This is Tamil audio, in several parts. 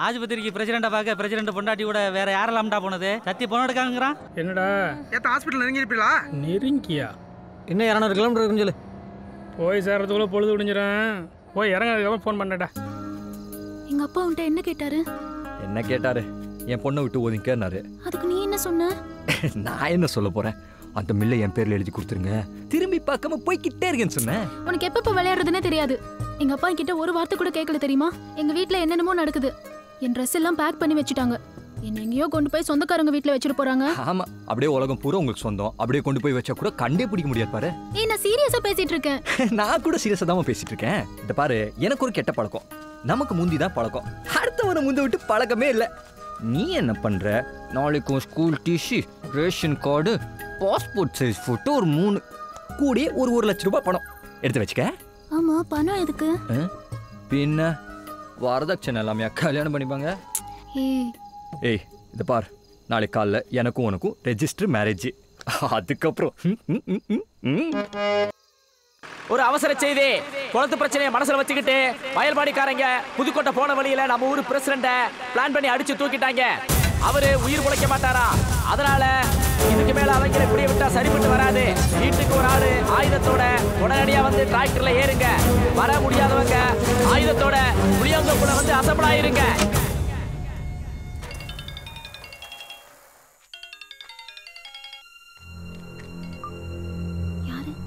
ஆஸ்பத்திரிக்கு பிரசிடண்ட பார்க்க பிரசிடண்ட் பொண்டாட்டி கூட வேற யாரெல்லாம்டா போனது? சத்தி பொண்ணு எடுக்காங்கிறான். என்னடா ஏத்த ஹாஸ்பிட்டல் நெருங்கி இருப்பீங்களா? நெருங்கியா? இன்னும் 200 கிலோமீட்டர் இருக்குன்னு சொல்லு. போய் சேர்றதுக்குள்ள பொழுது விடிஞ்சிடும். போய் இறங்கிறதுக்கு ஃபோன் பண்ணடா. எங்க அப்பா உன்ட்ட என்ன கேட்டாரு? என்ன கேட்டாரு? என் பொண்ணை விட்டு ஒதுங்கினாரு. அதுக்கு நீ என்ன சொன்ன? நான் என்ன சொல்ல போறேன்? அந்த மில்லை என் பேர்ல எழுதி கொடுத்துருங்க, திரும்பி பார்க்காம போய்கிட்டே இருக்கேன்னு சொன்னேன். உனக்கு எப்ப விளையாடுறதுன்னே தெரியாது. எங்க அப்பா கிட்ட ஒரு வார்த்தை கூட கேட்கல தெரியுமா? எங்க வீட்ல என்னென்னமோ நடக்குது. என் ட்ரெஸ் எல்லாம் பேக் பண்ணி வச்சுட்டாங்க. என்ன எங்கேயோ கொண்டு போய் சொந்தக்காரங்க வீட்ல வச்சிட்டு போறாங்க. ஆமா, அப்படியே உலகம் பூரா உங்களுக்கு சொந்தம். அப்படியே கொண்டு போய் வச்சா கூட கண்டே பிடிக்க முடியாது பாரு. ஏய், நான் சீரியஸா பேசிட்டு இருக்கேன். நான் கூட சீரியஸா தான் பேசிட்டு இருக்கேன். இந்த பாரு, எனக்கு ஒரு கெட்ட பழக்கம். நமக்கு முந்தி தான் பழக்கம், அடுத்தவனை முந்தி விட்டு பழக்கமே இல்லை. நீ என்ன பண்ற? நாளைக்கும் school DC, ration card, passport size photo ஒரு 3 கூடிய ஒரு 1 லட்சம் ரூபாய் பணம் எடுத்து வச்சுக்க. ஆமா, பணம் எதுக்கு? பின்ன வரதட்சணை எல்லாமே கல்யாணம் பண்ணிப்பாங்க. ஏய், இதை பார், நாளைக்கு காலைல எனக்கும் உனக்கும் ரெஜிஸ்டர் மேரேஜ். அதுக்கப்புறம் ஒரு அவசர செய்தி. குளத்து பிரச்சனையை மனசுல வச்சுக்கிட்டு வயல்பாடிக்காரங்க புதுக்கோட்டை போன வழியில நம்ம ஊர் பிரசிடண்ட பிளான் பண்ணி அடிச்சு தூக்கிட்டாங்க. அவரு உயிர் பிழைக்க மாட்டாரா? அதனால இதுக்கு மேல அவங்க இப்படியே விட்டா சரிப்பட்டு வராது. வீட்டுக்கு ஒரு ஆளு ஆயுதத்தோட உடனடியா வந்து டிராக்டர்ல ஏறுங்க. வர முடியாதவங்க ஆயுதத்தோட புளியங்கோப்புல வந்து அசம்பிள் ஆயிருங்க.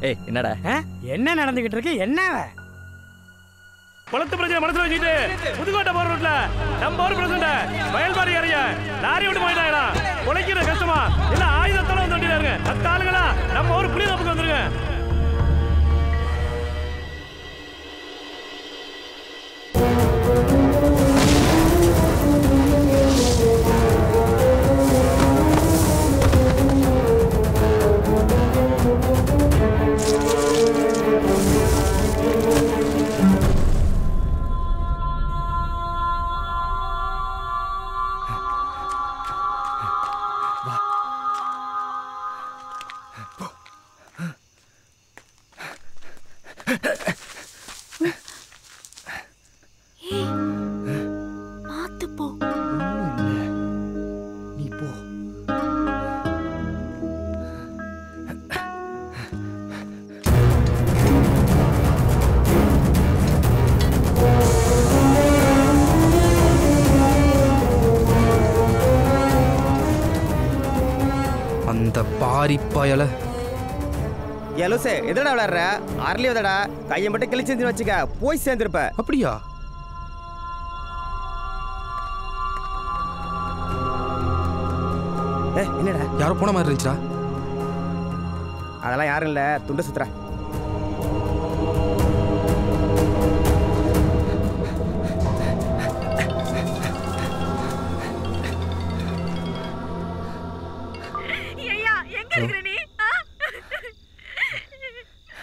ஏய், என்னடா என்ன நடந்துகிட்டு இருக்கு? என்ன குளத்து பிரச்சனை மனசுல வச்சுட்டு புதுக்கோட்டை போற ரோட்ல நம்ம ஒரு பிரச்சனை வயல்பாடி இறங்க லாரி விட்டு போயிட்டாங்கடா. உழைக்கிற கஷ்டமா இல்ல ஆயுதத்தோட வந்து வண்டியில 10 ஆளுங்களா நம்ம ஒரு புளி தப்புக்கு வந்துருங்க. அந்த பாரிப்பாயல எலோசே எதடா விளையாடுற? அரளி வதடா கையை மட்டும் கிழிச்சு வச்சுக்க, போய் சேர்ந்துருப்ப. அப்படியா? என்னடா யாரோ போன மாதிரி இருந்துச்சா? அதெல்லாம் யாரும் இல்ல, துண்டை சுத்துற.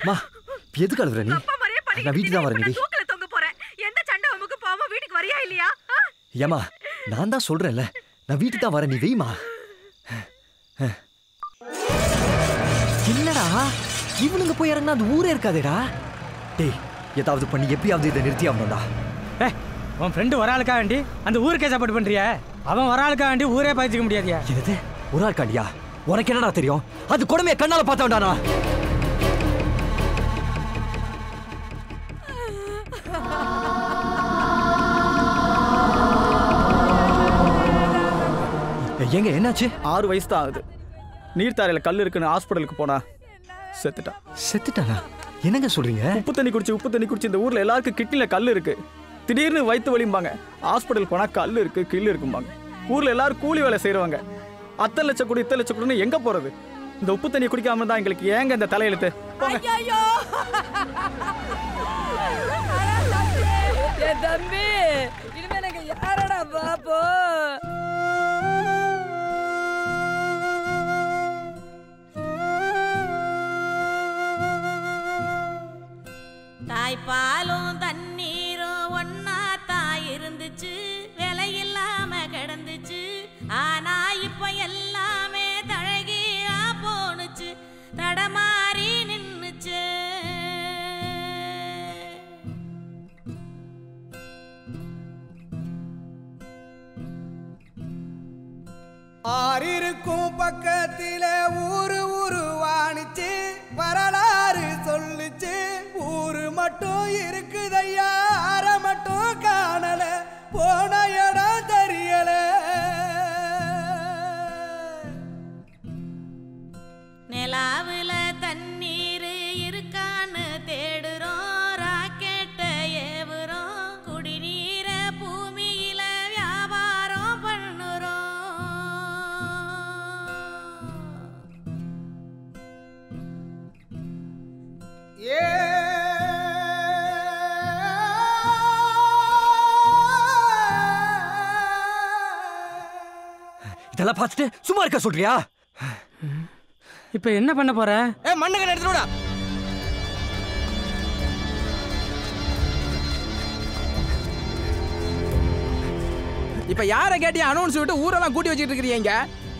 மா, எதுக்கு அழுகுற நீ? நான் வீட்டுக்கு தான் வரேன். ஏமா, நான் தான் சொல்றேன்ல, நான் வீட்டுக்கு தான் வரேன், நீ வெய்மா. என்னடா இவனுங்க போய் இறங்கினா அந்த ஊரே இருக்காதேடா. டேய், ஏதாவது பண்ணி எப்படியாவது இதை நிறுத்தி ஆகணும்டா. உன் ஃப்ரெண்டு ஒரு ஆளுக்கா வேண்டி அந்த ஊருக்கே சப்போர்ட் பண்றியா? அவன் ஒரு ஆளுக்கா வேண்டி ஊரே பாய்ச்சிக்க முடியாதியா? என்னது, ஒரு ஆள் காண்டியா? உனக்கு என்னடா தெரியும்? அது கொடுமையை கண்ணால பார்த்தவன்டானா? எங்க என்னாச்சு? 6 வயசு தான் ஆகுது. நீர்த்தாரையில கல் இருக்குன்னு ஹாஸ்பிட்டலுக்கு போனா செத்துட்டான். செத்துட்டானா? என்னங்க சொல்றீங்க? உப்பு தண்ணி குடிச்சு இந்த ஊர்ல எல்லாருக்கும் கிட்னில கல் இருக்கு. திடீர்னு வயிற்று வலிம்பாங்க. ஹாஸ்பிட்டல் போனா கல் இருக்கு, கில்லு இருக்கும்பாங்க. ஊர்ல எல்லாரும் கூலி வேலை செய்யறவங்க. 10 லட்சம் கோடி 8 லட்சம் கோடின்னு எங்க போறது? இந்த உப்பு தண்ணி குடிக்காம தான் எங்களுக்கு ஏங்க இந்த தலையெழுத்து? தம்பி, இனிமே எனக்கு யாரடா பாப்போ? தாய்ப்பாலும் தண்ணீரும் ஒன்னா தாய் இருந்துச்சு, விலை இல்லாம கிடந்துச்சு. ஆனா இப்ப எல்லாமே தழகியா போனுச்சு, தடமாறி நின்னுச்சு. ஆறிருக்கும் பக்கத்தில ஊரு உருவானிச்சு வரலாறு சொல்லுச்சு. ஊரு மட்டும் இருக்குதையா, அற மட்டும் காணல, போன இடம் தெரியல. நிலாவுல தண்ணீர் இருக்கான்னு தேடுறோம், ராக்கெட்ட ஏவுறோம், குடிநீர பூமியில வியாபாரம் பண்ணுறோம். இதெல்லாம் பார்த்துட்டு சும்மா இருக்க சொல்றியா? இப்ப என்ன பண்ண போற? மண்ணகன் எடுத்துடா. இப்ப யாரை கேட்டியா அனௌன்ஸ் விட்டு ஊரெல்லாம் கூட்டி வச்சிட்டு இருக்கீங்க?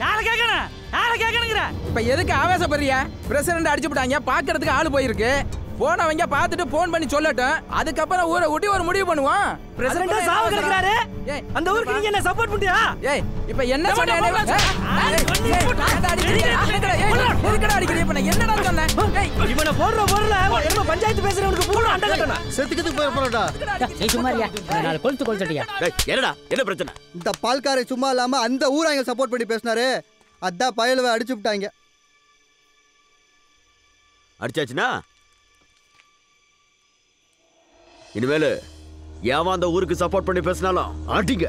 யாரை கேட்கணும்? யாரை கேட்கணுங்கிற? இப்ப எதுக்கு ஆவேசப்படுறியா? பிரசிடண்ட் அடிச்சு விட்டாங்க, பாக்குறதுக்கு ஆளு போயிருக்கு. போனவங்க பார்த்துட்டு போன் பண்ணி சொல்லட்டும், அதுக்கப்புறம் ஊரை ஊட்டி ஒரு முடிவு பண்ணுவோம். பிரசிடண்ட் சாவு கிடக்குறாரு. அந்த ஊருக்கு நீங்க என்ன சப்போர்ட் பண்றியா? ஏய் இப்ப என்ன சொன்னே? என்னடா சொன்னேன்? இவனை போடுற என்ன பஞ்சாயத்து பேசுறவனுக்கு பூரா அண்டை கட்டணும். செத்துக்கிட்டு போறடா. நீ சும்மாரியா? நாலு கொளுத்து கொளுத்துட்டியா? என்னடா என்ன பிரச்சனை? இந்த பால்காரை சும்மா இல்லாம அந்த ஊராங்க சப்போர்ட் பண்ணி பேசினாரு, அதான் பயலுவை அடிச்சு விட்டாங்க. அடிச்சாச்சுனா இனிமேல் ஏன் அந்த ஊருக்கு சப்போர்ட் பண்ணி பேசினாலும் ஆட்டிங்க.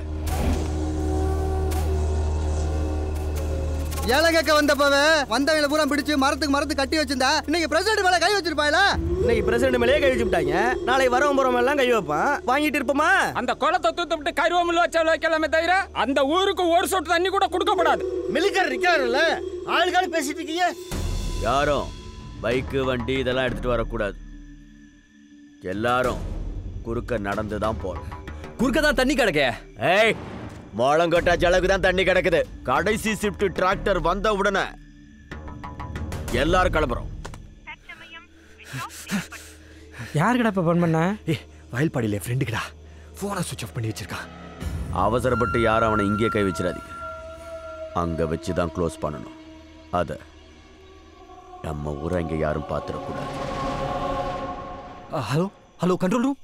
ஏழை கேட்க வந்தப்பவே வந்தவங்களை பூரா பிடிச்சு மரத்துக்கு கட்டி வச்சிருந்தா இன்னைக்கு பிரசிடண்ட் மேல கை வச்சிருப்பாங்களா? இன்னைக்கு பிரசிடண்ட் மேலே கை வச்சு விட்டாங்க, நாளை வரவன் போறவன் எல்லாம் கை வைப்பான். வாங்கிட்டு இருப்போமா? அந்த குளத்தை தூத்து விட்டு கருவமில் வச்சாலும் வைக்கலாமே தவிர அந்த ஊருக்கு ஒரு சொட்டு தண்ணி கூட கொடுக்கப்படாது. மிலிட்டரி இருக்காருல்ல, ஆளுக்கால பேசிட்டு இருக்கீங்க. யாரும் பைக்கு வண்டி இதெல்லாம் எடுத்துட்டு வரக்கூடாது. எல்லாரும் குறுக்க நடந்து தான் போறோம். குறுக்க தான் தண்ணி கிடக்க. ஏய் மோளங்கொட்டா ஜலக்கு தான் தண்ணி கிடக்குது. கடைசி ஷிஃப்ட் டிராக்டர் வந்த உடனே எல்லாரும் கிளம்புறோம். யாருக்கடா இப்ப போன் பண்ண? வயல்பாடியில ஃப்ரெண்டுக்குடா, போனை சுவிட்ச் ஆஃப் பண்ணி வச்சிருக்கான். அவசரப்பட்டு யாரும் அவனை இங்கே கை வச்சிடாதீங்க. அங்க வச்சு தான் க்ளோஸ் பண்ணணும். அத நம்ம ஊரை இங்க யாரும் பார்த்துடக்கூடாது. Hello hello control room.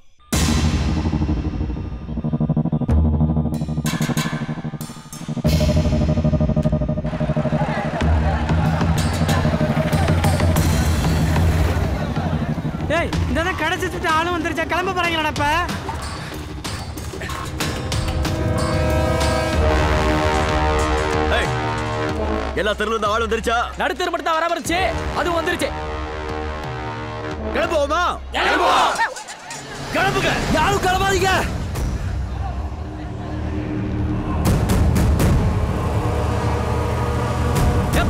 ஏய் இந்த தான் கடைச்சிட்டு ஆளும் வந்துருச்சா? கிளம்ப போறாங்களா? இப்ப எல்லா தெருல இருந்து ஆள் வந்துருச்சா? நடுத்தெரு மட்டும் தான் வராம இருந்துச்சு, அதுவும் வந்துருச்சு. கிளம்புவோமா? கிளம்புங்க. யாரும் கிளம்பாதீங்க.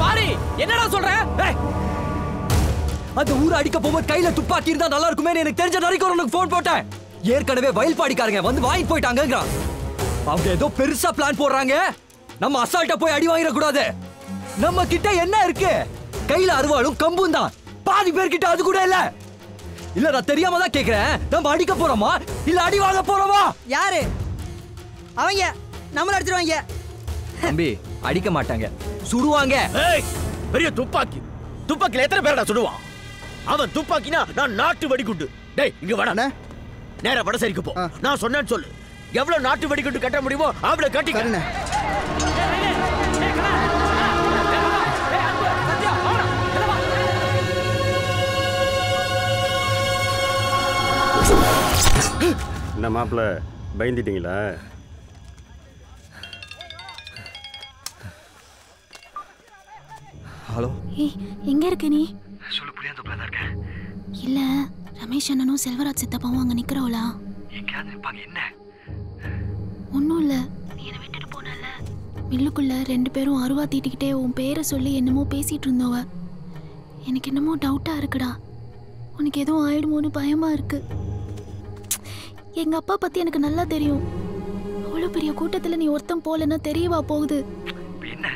பாரி என்னடா சொல்ற? அந்த ஊரை அடிக்க போகும்போது கையில துப்பாக்கி இருந்தா நல்லா இருக்குமே எனக்கு தெரிஞ்ச வரைக்கும் உனக்கு போன் போட்டேன். ஏற்கனவே வயல்பாடிக்காரங்க வந்து வாங்கி போயிட்டாங்க. அவங்க ஏதோ பெருசா பிளான் போடுறாங்க. நம்ம அசால்ட்டா போய் அடி வாங்கிடக்கூடாது. நம்ம கிட்ட என்ன இருக்கு? கையில அருவாளும் கம்பும் தான். பாதி பேர்கிட்ட அது கூட இல்ல. இல்ல நான் தெரியாம தான் கேக்குறேன். நம்ம அடிக்க போறோமா இல்ல அடி வாங்க போறோமா? யாரு அவங்க? நம்மள அடிச்சிருவாங்க. தம்பி அடிக்க மாட்டாங்க, சுடுவாங்க. ஏய் பெரிய துப்பாக்கி. துப்பாக்கில எத்தனை பேரடா சுடுவான்? அவன் துப்பாக்கினா நான் நாட்டு வெடிகுண்டு. டேய் இங்க வாடா. நேரா வடசேரிக்கு போ. நான் சொன்னேன்னு சொல்லு. எவ்வளவு நாட்டு வெடிகுண்டு கட்ட முடியுமோ அவளை கட்டிக்க. என்ன மாப்பிள்ள பயந்துட்டீங்களா? ஹலோ ஏய் எங்க இருக்க நீ? சொல்லு புரியாதப்பல தான் இருக்கேன். இல்ல ரமேஷ் அண்ணனும் செல்வராஜ் சித்தப்பாவும் அங்க நிக்கிறவளா? எங்கயாவது நிப்பாங்க. என்ன? ஒன்னும் இல்ல, நீ என்ன விட்டுட்டு போனல மில்லுக்குள்ள 2 பேரும் அருவா தீட்டிக்கிட்டே உன் பேரை சொல்லி என்னமோ பேசிட்டு இருந்தவ. எனக்கு என்னமோ டவுட்டா இருக்குடா. உனக்கு எதுவும் ஆயிடுமோன்னு பயமா இருக்கு. எங்க அப்பா பத்தி எனக்கு நல்லா தெரியும். அவ்வளவு பெரிய கூட்டத்துல நீ ஒருத்தன் போலன்னா தெரியவா போகுது? என்ன?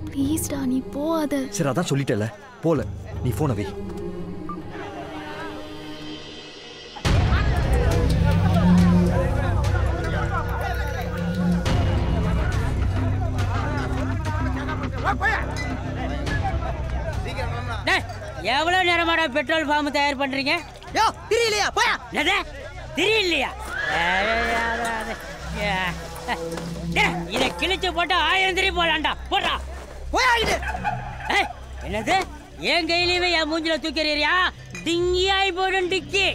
ப்ளீஸ்டா நீ போகாத. சரி அதான் சொல்லிட்டல, போல நீ போன வை. எவ்வளவு நேரமாடா பெட்ரோல் ஃபார்ம் தயார் பண்றீங்க? யோ தெரியலையா போயா? என்னது தெரியலையா? இதை கிழிச்சு போட்டா 1000 திரி போலாம்டா. போடா போயா. என்னது என் கையிலவே என் மூஞ்சில தூக்கிறீரியா? டிங்கியாய் போடும் டிக்கி.